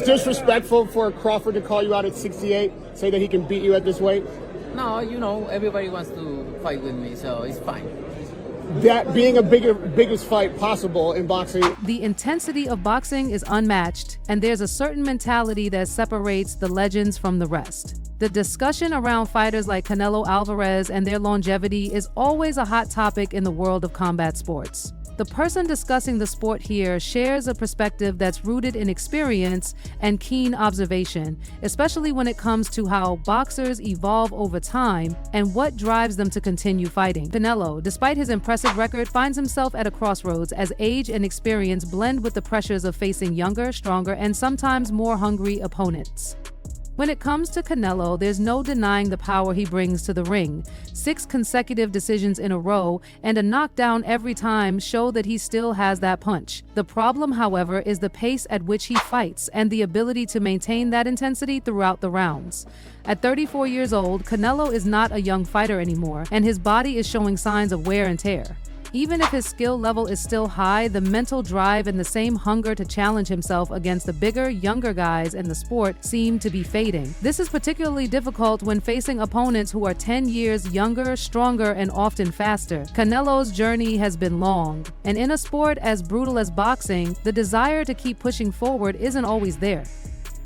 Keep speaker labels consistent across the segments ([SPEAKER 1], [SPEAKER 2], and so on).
[SPEAKER 1] disrespectful for Crawford to call you out at 68, say that he can beat you at this weight?
[SPEAKER 2] No, you know, everybody wants to fight with me, so it's fine.
[SPEAKER 1] That being a biggest fight possible in boxing.
[SPEAKER 3] The intensity of boxing is unmatched, and there's a certain mentality that separates the legends from the rest. The discussion around fighters like Canelo Alvarez and their longevity is always a hot topic in the world of combat sports. The person discussing the sport here shares a perspective that's rooted in experience and keen observation, especially when it comes to how boxers evolve over time and what drives them to continue fighting. Canelo, despite his impressive record, finds himself at a crossroads as age and experience blend with the pressures of facing younger, stronger, and sometimes more hungry opponents. When it comes to Canelo, there's no denying the power he brings to the ring. 6 consecutive decisions in a row and a knockdown every time show that he still has that punch. The problem, however, is the pace at which he fights and the ability to maintain that intensity throughout the rounds. At 34 years old, Canelo is not a young fighter anymore, and his body is showing signs of wear and tear. Even if his skill level is still high, the mental drive and the same hunger to challenge himself against the bigger, younger guys in the sport seem to be fading. This is particularly difficult when facing opponents who are 10 years younger, stronger, and often faster. Canelo's journey has been long, and in a sport as brutal as boxing, the desire to keep pushing forward isn't always there.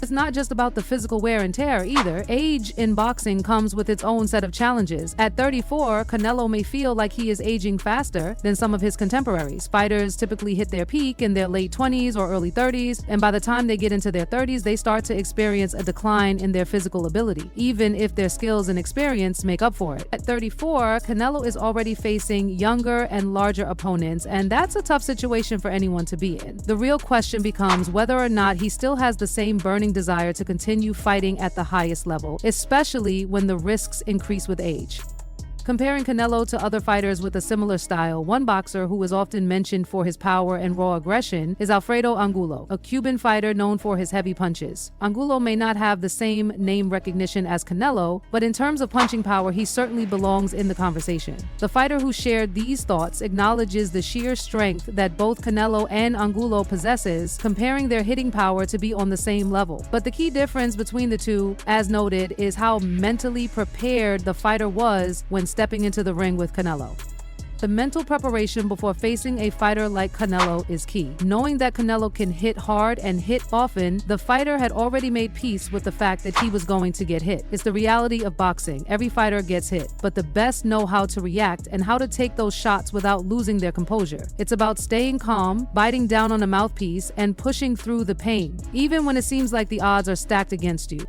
[SPEAKER 3] It's not just about the physical wear and tear either. Age in boxing comes with its own set of challenges. At 34, Canelo may feel like he is aging faster than some of his contemporaries. Fighters typically hit their peak in their late 20s or early 30s, and by the time they get into their 30s, they start to experience a decline in their physical ability, even if their skills and experience make up for it. At 34, Canelo is already facing younger and larger opponents, and that's a tough situation for anyone to be in. The real question becomes whether or not he still has the same burning desire to continue fighting at the highest level, especially when the risks increase with age. Comparing Canelo to other fighters with a similar style, one boxer who is often mentioned for his power and raw aggression is Alfredo Angulo, a Cuban fighter known for his heavy punches. Angulo may not have the same name recognition as Canelo, but in terms of punching power, he certainly belongs in the conversation. The fighter who shared these thoughts acknowledges the sheer strength that both Canelo and Angulo possesses, comparing their hitting power to be on the same level. But the key difference between the two, as noted, is how mentally prepared the fighter was when stepping into the ring with Canelo. The mental preparation before facing a fighter like Canelo is key. Knowing that Canelo can hit hard and hit often, the fighter had already made peace with the fact that he was going to get hit. It's the reality of boxing. Every fighter gets hit, but the best know how to react and how to take those shots without losing their composure. It's about staying calm, biting down on a mouthpiece, and pushing through the pain, even when it seems like the odds are stacked against you.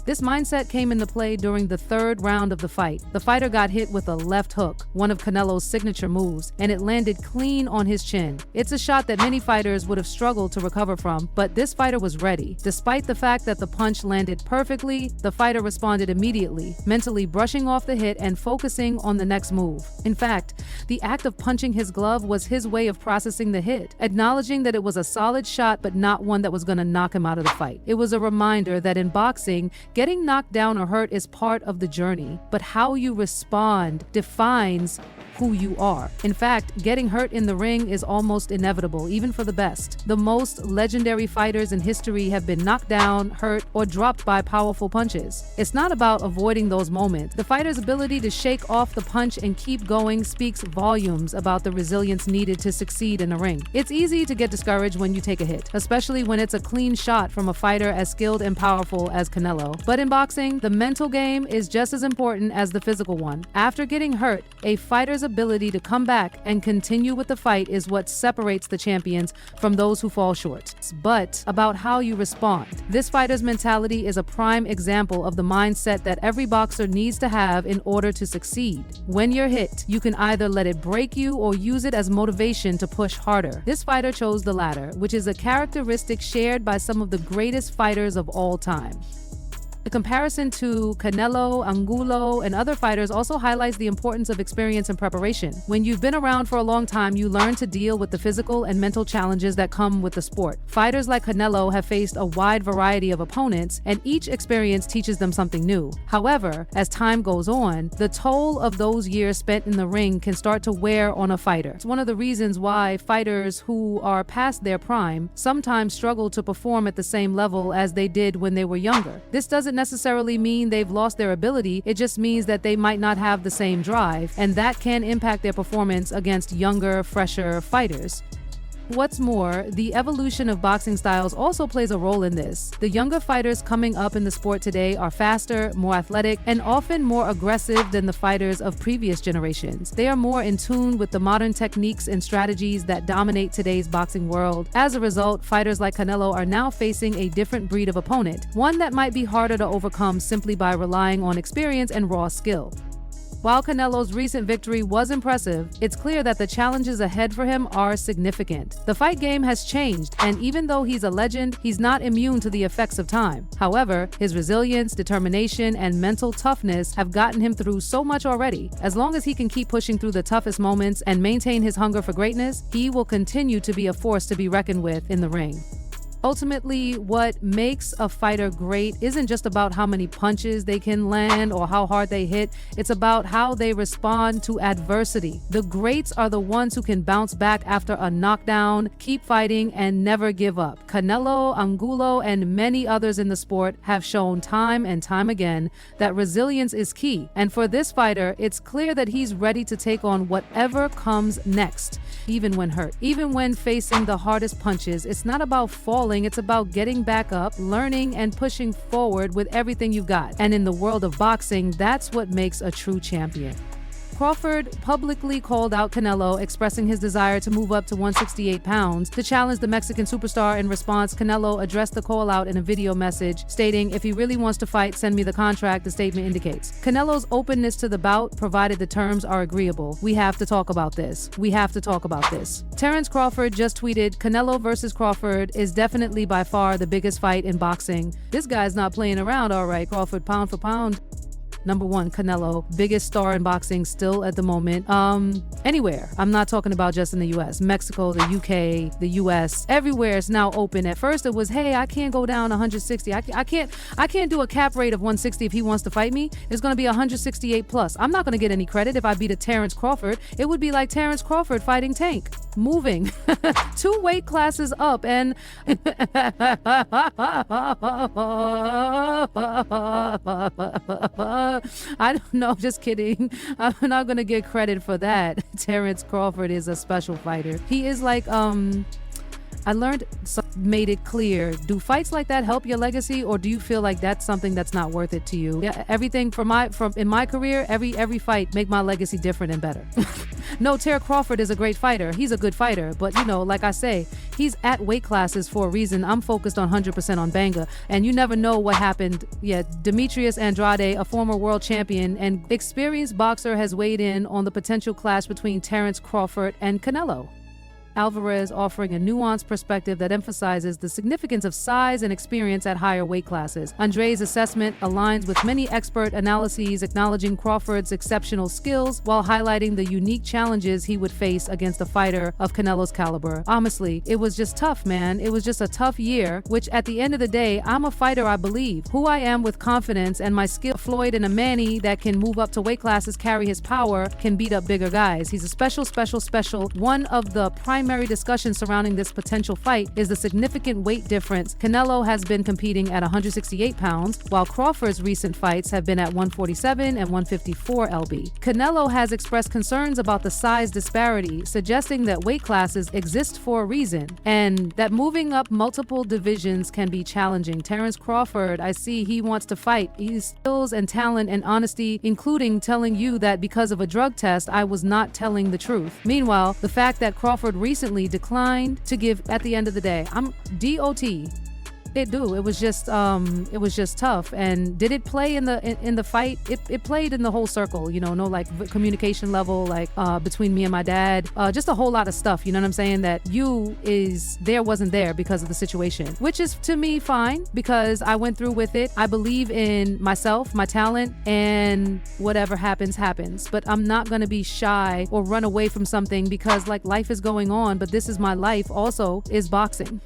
[SPEAKER 3] This mindset came into play during the 3rd round of the fight. The fighter got hit with a left hook, one of Canelo's signature moves, and it landed clean on his chin. It's a shot that many fighters would have struggled to recover from, but this fighter was ready. Despite the fact that the punch landed perfectly, the fighter responded immediately, mentally brushing off the hit and focusing on the next move. In fact, the act of punching his glove was his way of processing the hit, acknowledging that it was a solid shot but not one that was going to knock him out of the fight. It was a reminder that in boxing, getting knocked down or hurt is part of the journey, but how you respond defines who you are. In fact, getting hurt in the ring is almost inevitable, even for the best. The most legendary fighters in history have been knocked down, hurt, or dropped by powerful punches. It's not about avoiding those moments. The fighter's ability to shake off the punch and keep going speaks volumes about the resilience needed to succeed in a ring. It's easy to get discouraged when you take a hit, especially when it's a clean shot from a fighter as skilled and powerful as Canelo. But in boxing, the mental game is just as important as the physical one. After getting hurt, a fighter's ability to come back and continue with the fight is what separates the champions from those who fall short. But about how you respond. This fighter's mentality is a prime example of the mindset that every boxer needs to have in order to succeed. When you're hit, you can either let it break you or use it as motivation to push harder. This fighter chose the latter, which is a characteristic shared by some of the greatest fighters of all time. The comparison to Canelo, Angulo, and other fighters also highlights the importance of experience and preparation. When you've been around for a long time, you learn to deal with the physical and mental challenges that come with the sport. Fighters like Canelo have faced a wide variety of opponents, and each experience teaches them something new. However, as time goes on, the toll of those years spent in the ring can start to wear on a fighter. It's one of the reasons why fighters who are past their prime sometimes struggle to perform at the same level as they did when they were younger. This doesn't necessarily mean they've lost their ability, it just means that they might not have the same drive, and that can impact their performance against younger, fresher fighters. What's more, the evolution of boxing styles also plays a role in this. The younger fighters coming up in the sport today are faster, more athletic, and often more aggressive than the fighters of previous generations. They are more in tune with the modern techniques and strategies that dominate today's boxing world. As a result, fighters like Canelo are now facing a different breed of opponent, one that might be harder to overcome simply by relying on experience and raw skill. While Canelo's recent victory was impressive, it's clear that the challenges ahead for him are significant. The fight game has changed, and even though he's a legend, he's not immune to the effects of time. However, his resilience, determination, and mental toughness have gotten him through so much already. As long as he can keep pushing through the toughest moments and maintain his hunger for greatness, he will continue to be a force to be reckoned with in the ring. Ultimately, what makes a fighter great isn't just about how many punches they can land or how hard they hit. It's about how they respond to adversity. The greats are the ones who can bounce back after a knockdown, keep fighting, and never give up. Canelo, Angulo, and many others in the sport have shown time and time again that resilience is key. And for this fighter, it's clear that he's ready to take on whatever comes next, even when hurt. Even when facing the hardest punches, it's not about falling. It's about getting back up, learning, and pushing forward with everything you've got. And in the world of boxing, that's what makes a true champion. Crawford publicly called out Canelo, expressing his desire to move up to 168 pounds to challenge the Mexican superstar. In response, Canelo addressed the call-out in a video message, stating, "If he really wants to fight, send me the contract," the statement indicates. Canelo's openness to the bout, provided the terms are agreeable. "We have to talk about this. We have to talk about this." Terence Crawford just tweeted, "Canelo versus Crawford is definitely by far the biggest fight in boxing. This guy's not playing around, all right, Crawford, pound for pound." Number one, Canelo, biggest star in boxing still at the moment. Anywhere. I'm not talking about just in the US. Mexico, the UK, the US, everywhere is now open. At first it was, hey, I can't go down 160. I can't do a cap rate of 160 if he wants to fight me. It's going to be 168 plus. I'm not going to get any credit if I beat a Terence Crawford. It would be like Terence Crawford fighting Tank. Moving 2 weight classes up, and I don't know, just kidding. I'm not gonna get credit for that. Terence Crawford is a special fighter. He is like, I learned, made it clear. Do fights like that help your legacy, or do you feel like that's something that's not worth it to you? Yeah, everything in my career, every fight make my legacy different and better. No, Terence Crawford is a great fighter. He's a good fighter, but you know, like I say, he's at weight classes for a reason. I'm focused on 100% on Banga, and you never know what happened. Yeah, Demetrius Andrade, a former world champion and experienced boxer, has weighed in on the potential clash between Terence Crawford and Canelo Alvarez, offering a nuanced perspective that emphasizes the significance of size and experience at higher weight classes. Andre's assessment aligns with many expert analyses, acknowledging Crawford's exceptional skills while highlighting the unique challenges he would face against a fighter of Canelo's caliber. Honestly, it was just tough, man. It was just a tough year, which at the end of the day, I'm a fighter, I believe. Who I am with confidence and my skill. Floyd and a Manny that can move up to weight classes, carry his power, can beat up bigger guys. He's a special. One of the primary discussions surrounding this potential fight is the significant weight difference. Canelo has been competing at 168 pounds, while Crawford's recent fights have been at 147 and 154 lb. Canelo has expressed concerns about the size disparity, suggesting that weight classes exist for a reason, and that moving up multiple divisions can be challenging. Terence Crawford, I see he wants to fight. His skills and talent and honesty, including telling you that because of a drug test, I was not telling the truth. Meanwhile, the fact that Crawford recently declined to give, at the end of the day, I'm DOT. It do. It was just tough. And did it play in the fight? It played in the whole circle, no like communication level, like between me and my dad, just a whole lot of stuff, you know what I'm saying, that wasn't there because of the situation, which is to me fine because I went through with it. I believe in myself, my talent, and whatever happens, happens. But I'm not going to be shy or run away from something because like life is going on, but this is my life also is boxing.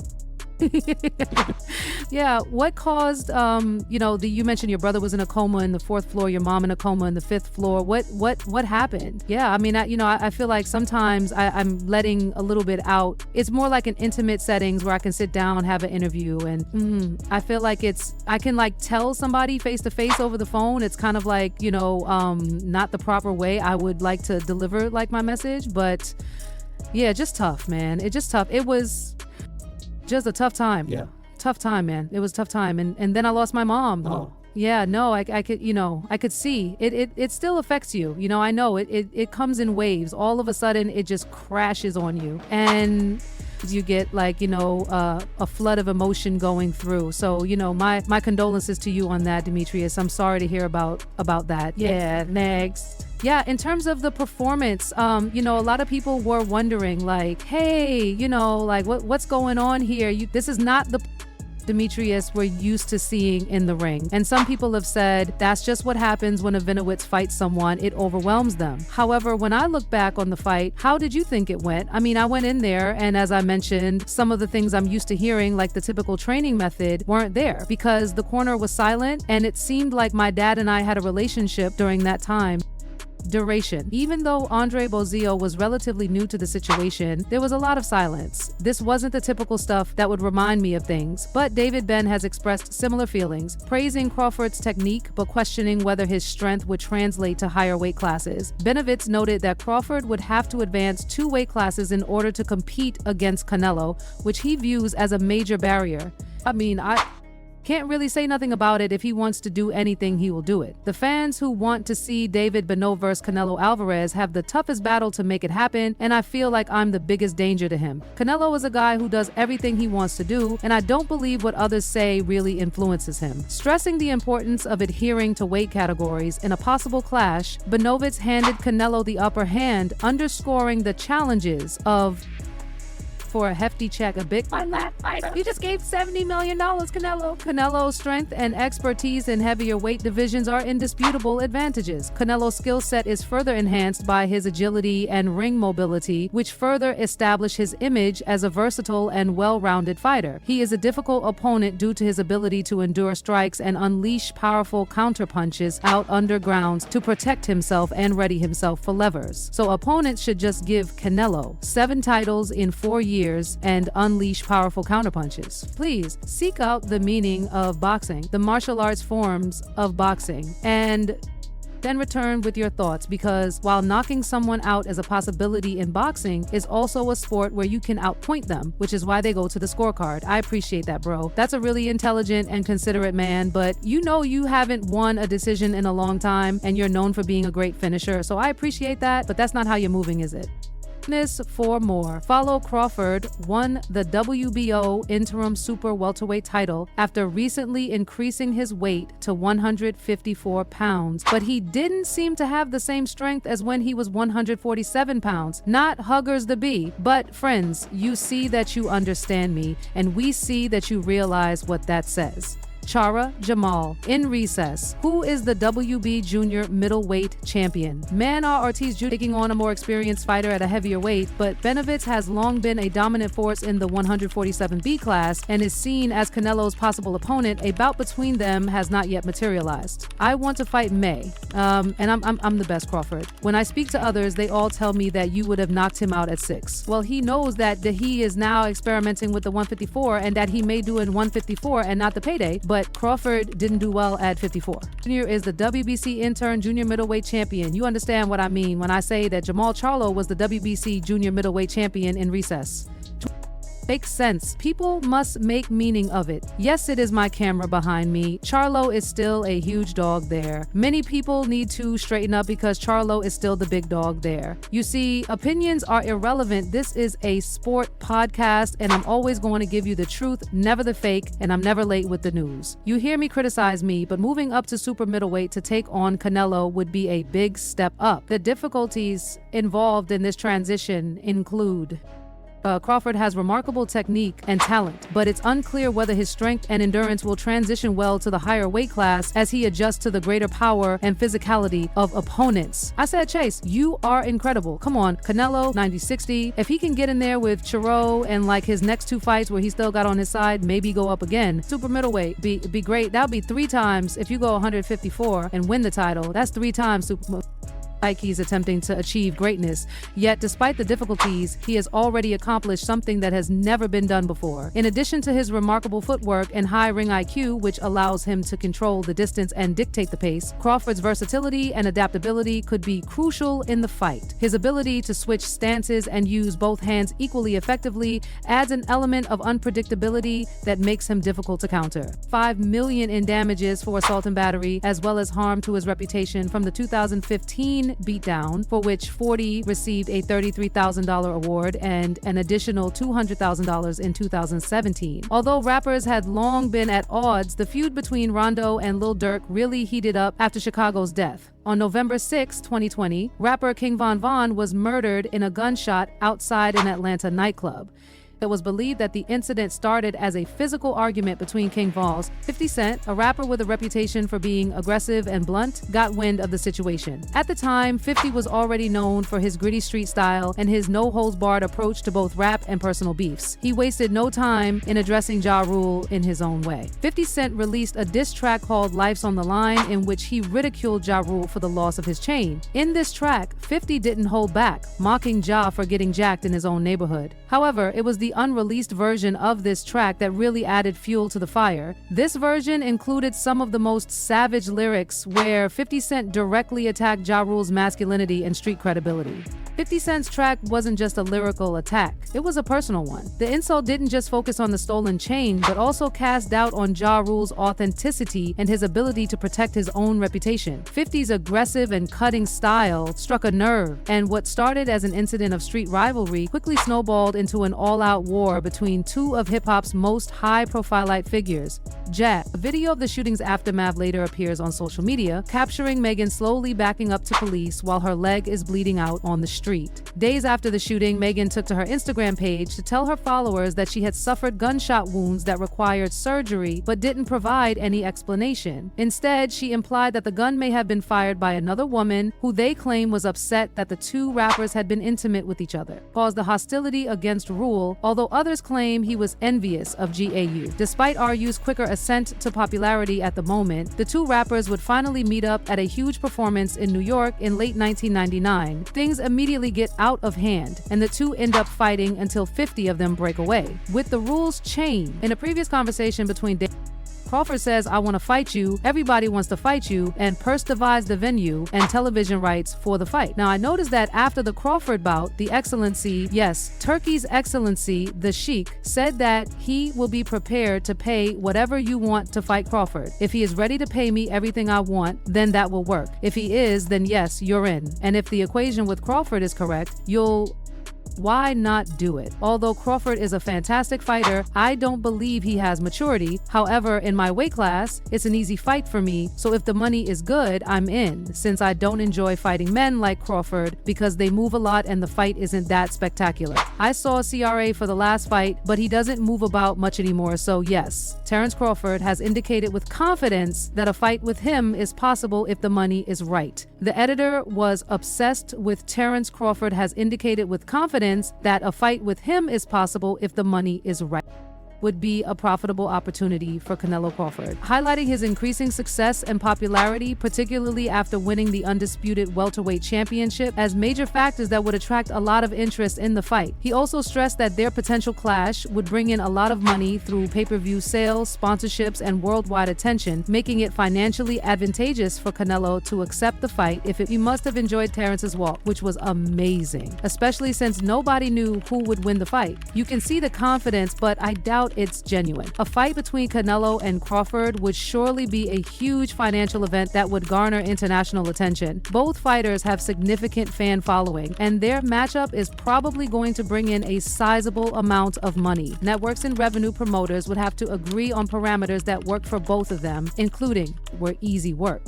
[SPEAKER 3] Yeah, what caused you mentioned your brother was in a coma in the 4th floor, your mom in a coma in the 5th floor. What happened? Yeah, I mean, I feel like sometimes I'm letting a little bit out. It's more like an intimate settings where I can sit down, have an interview, and I feel like I can like tell somebody face to face over the phone. It's kind of like, not the proper way I would like to deliver like my message, but yeah, just tough, man. It's just tough. It was just a tough time.
[SPEAKER 1] Yeah.
[SPEAKER 3] Tough time, man. It was a tough time. And then I lost my mom.
[SPEAKER 1] Oh.
[SPEAKER 3] Yeah, no, I could, I could see it still affects you. I know it comes in waves. All of a sudden it just crashes on you. And you get like, a flood of emotion going through. So, my condolences to you on that, Demetrius. I'm sorry to hear about that. Yeah, next. Yeah, in terms of the performance, a lot of people were wondering like, hey, like what's going on here? This is not the Demetrius we're used to seeing in the ring. And some people have said that's just what happens when a Vinowitz fights someone, it overwhelms them. However, when I look back on the fight, how did you think it went? I mean, I went in there and as I mentioned, some of the things I'm used to hearing, like the typical training method, weren't there because the corner was silent and it seemed like my dad and I had a relationship during that time. Duration. Even though Andre Bozio was relatively new to the situation, there was a lot of silence. This wasn't the typical stuff that would remind me of things, but David Ben has expressed similar feelings, praising Crawford's technique but questioning whether his strength would translate to higher weight classes. Benovitz noted that Crawford would have to advance 2 weight classes in order to compete against Canelo, which he views as a major barrier. I mean, I can't really say nothing about it. If he wants to do anything, he will do it. The fans who want to see David Beno versus Canelo Alvarez have the toughest battle to make it happen, and I feel like I'm the biggest danger to him. Canelo is a guy who does everything he wants to do, and I don't believe what others say really influences him. Stressing the importance of adhering to weight categories in a possible clash, Benovitz handed Canelo the upper hand, underscoring the challenges of for a hefty check, a big fighter. You just gave $70 million, Canelo. Canelo's strength and expertise in heavier weight divisions are indisputable advantages. Canelo's skill set is further enhanced by his agility and ring mobility, which further establish his image as a versatile and well-rounded fighter. He is a difficult opponent due to his ability to endure strikes and unleash powerful counterpunches out underground to protect himself and ready himself for levers. So opponents should just give Canelo 7 titles in 4 years and unleash powerful counterpunches. Please seek out the meaning of boxing, the martial arts forms of boxing, and then return with your thoughts, because while knocking someone out is a possibility in boxing, is also a sport where you can outpoint them, which is why they go to the scorecard. I appreciate that, bro. That's a really intelligent and considerate man, but you haven't won a decision in a long time and you're known for being a great finisher, so I appreciate that, but that's not how you're moving, is it? For more. Follow Crawford won the WBO interim super welterweight title after recently increasing his weight to 154 pounds, but he didn't seem to have the same strength as when he was 147 pounds. Not huggers the bee, but friends, you see that you understand me, and we see that you realize what that says. Chara Jamal in recess. Who is the WB junior middleweight champion? Manar Ortiz Jr. taking on a more experienced fighter at a heavier weight, but Benovitz has long been a dominant force in the 147B class and is seen as Canelo's possible opponent. A bout between them has not yet materialized. I want to fight May, and I'm the best, Crawford. When I speak to others, they all tell me that you would have knocked him out at 6. Well, he knows that he is now experimenting with the 154 and that he may do in 154 and not the payday, but Crawford didn't do well at 54. Junior is the WBC intern junior middleweight champion. You understand what I mean when I say that Jamal Charlo was the WBC junior middleweight champion in recess. Makes sense. People must make meaning of it. Yes, it is my camera behind me. Charlo is still a huge dog there. Many people need to straighten up because Charlo is still the big dog there. You see, opinions are irrelevant. This is a sport podcast, and I'm always going to give you the truth, never the fake, and I'm never late with the news. You hear me criticize me, but moving up to super middleweight to take on Canelo would be a big step up. The difficulties involved in this transition include Crawford has remarkable technique and talent, but it's unclear whether his strength and endurance will transition well to the higher weight class as he adjusts to the greater power and physicality of opponents. I said, Chase, you are incredible. Come on, Canelo, 90-60. If he can get in there with Chiro and like his next two fights where he still got on his side, maybe go up again. Super middleweight, be great. That'll be 3 times if you go 154 and win the title. That's 3 times super like he's attempting to achieve greatness. Yet, despite the difficulties, he has already accomplished something that has never been done before. In addition to his remarkable footwork and high ring IQ, which allows him to control the distance and dictate the pace, Crawford's versatility and adaptability could be crucial in the fight. His ability to switch stances and use both hands equally effectively adds an element of unpredictability that makes him difficult to counter. $5 million in damages for assault and battery, as well as harm to his reputation from the 2015 beatdown, for which 40 received a $33,000 award and an additional $200,000 in 2017. Although rappers had long been at odds, the feud between Rondo and Lil Durk really heated up after Chicago's death. On November 6, 2020, rapper King Von Von was murdered in a gunshot outside an Atlanta nightclub. It was believed that the incident started as a physical argument between King Von's. 50 Cent, a rapper with a reputation for being aggressive and blunt, got wind of the situation. At the time, 50 was already known for his gritty street style and his no-holds-barred approach to both rap and personal beefs. He wasted no time in addressing Ja Rule in his own way. 50 Cent released a diss track called Life's on the Line, in which he ridiculed Ja Rule for the loss of his chain. In this track, 50 didn't hold back, mocking Ja for getting jacked in his own neighborhood. However, it was the unreleased version of this track that really added fuel to the fire. This version included some of the most savage lyrics where 50 Cent directly attacked Ja Rule's masculinity and street credibility. 50 Cent's track wasn't just a lyrical attack, it was a personal one. The insult didn't just focus on the stolen chain, but also cast doubt on Ja Rule's authenticity and his ability to protect his own reputation. 50's aggressive and cutting style struck a nerve, and what started as an incident of street rivalry quickly snowballed into an all-out war between two of hip-hop's most high-profile figures. A video of the shooting's aftermath later appears on social media, capturing Megan slowly backing up to police while her leg is bleeding out on the street. Days after the shooting, Megan took to her Instagram page to tell her followers that she had suffered gunshot wounds that required surgery but didn't provide any explanation. Instead, she implied that the gun may have been fired by another woman who they claim was upset that the two rappers had been intimate with each other, caused the hostility against Rule, although others claim he was envious of GAU. Despite RU's quicker ascent to popularity at the moment, the two rappers would finally meet up at a huge performance in New York in late 1999. Things immediately get out of hand, and the two end up fighting until 50 of them break away. With the rules changed, in a previous conversation between Crawford says, "I want to fight you, everybody wants to fight you," and Purse divides the venue and television rights for the fight. Now, I noticed that after the Crawford bout, the Excellency, yes, Turkey's Excellency, the Sheikh, said that he will be prepared to pay whatever you want to fight Crawford. If he is ready to pay me everything I want, then that will work. If he is, then yes, you're in. And if the equation with Crawford is correct, why not do it? Although Crawford is a fantastic fighter, I don't believe he has maturity. However, in my weight class, it's an easy fight for me, so if the money is good, I'm in, since I don't enjoy fighting men like Crawford because they move a lot and the fight isn't that spectacular. I saw CRA for the last fight, but he doesn't move about much anymore, so yes, Terence Crawford has indicated with confidence that a fight with him is possible if the money is right. The editor was obsessed with Terence Crawford has indicated with confidence that a fight with him is possible if the money is right. would be a profitable opportunity for Canelo Crawford, highlighting his increasing success and popularity, particularly after winning the undisputed welterweight championship, as major factors that would attract a lot of interest in the fight. He also stressed that their potential clash would bring in a lot of money through pay-per-view sales, sponsorships, and worldwide attention, making it financially advantageous for Canelo to accept the fight. He must have enjoyed Terence's walk, which was amazing, especially since nobody knew who would win the fight. You can see the confidence, but I doubt it's genuine. A fight between Canelo and Crawford would surely be a huge financial event that would garner international attention. Both fighters have significant fan following, and their matchup is probably going to bring in a sizable amount of money. Networks and revenue promoters would have to agree on parameters that work for both of them, including were easy work.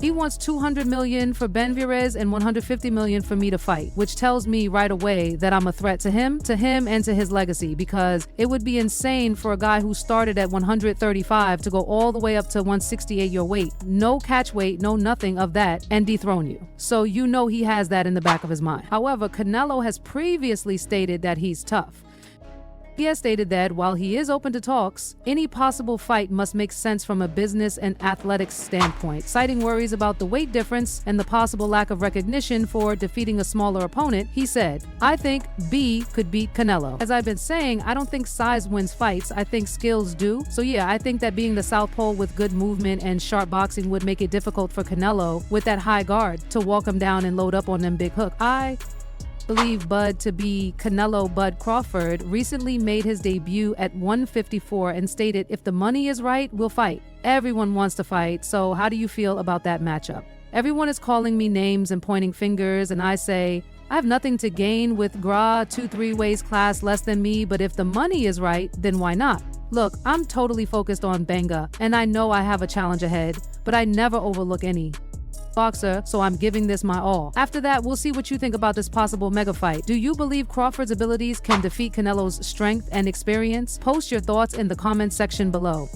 [SPEAKER 3] He wants $200 million for Rivalries and $150 million for me to fight, which tells me right away that I'm a threat to him, and to his legacy, because it would be insane for a guy who started at 135 to go all the way up to 168 your weight, no catch weight, no nothing of that, and dethrone you. So you know he has that in the back of his mind. However, Canelo has previously stated that he's tough. He has stated that while he is open to talks, any possible fight must make sense from a business and athletics standpoint, citing worries about the weight difference and the possible lack of recognition for defeating a smaller opponent. He said, "I think B could beat Canelo. As I've been saying, I don't think size wins fights, I think skills do. So yeah, I think that being the southpaw with good movement and sharp boxing would make it difficult for Canelo with that high guard to walk him down and load up on them big hook. I believe Bud to be Canelo Bud Crawford recently made his debut at 154 and stated, if the money is right, we'll fight. Everyone wants to fight, so how do you feel about that matchup? Everyone is calling me names and pointing fingers, and I say, I have nothing to gain with Gra 2-3 weights class less than me, but if the money is right, then why not? Look, I'm totally focused on Benga, and I know I have a challenge ahead, but I never overlook any boxer, so I'm giving this my all. After that, we'll see what you think about this possible mega fight. Do you believe Crawford's abilities can defeat Canelo's strength and experience? Post your thoughts in the comments section below.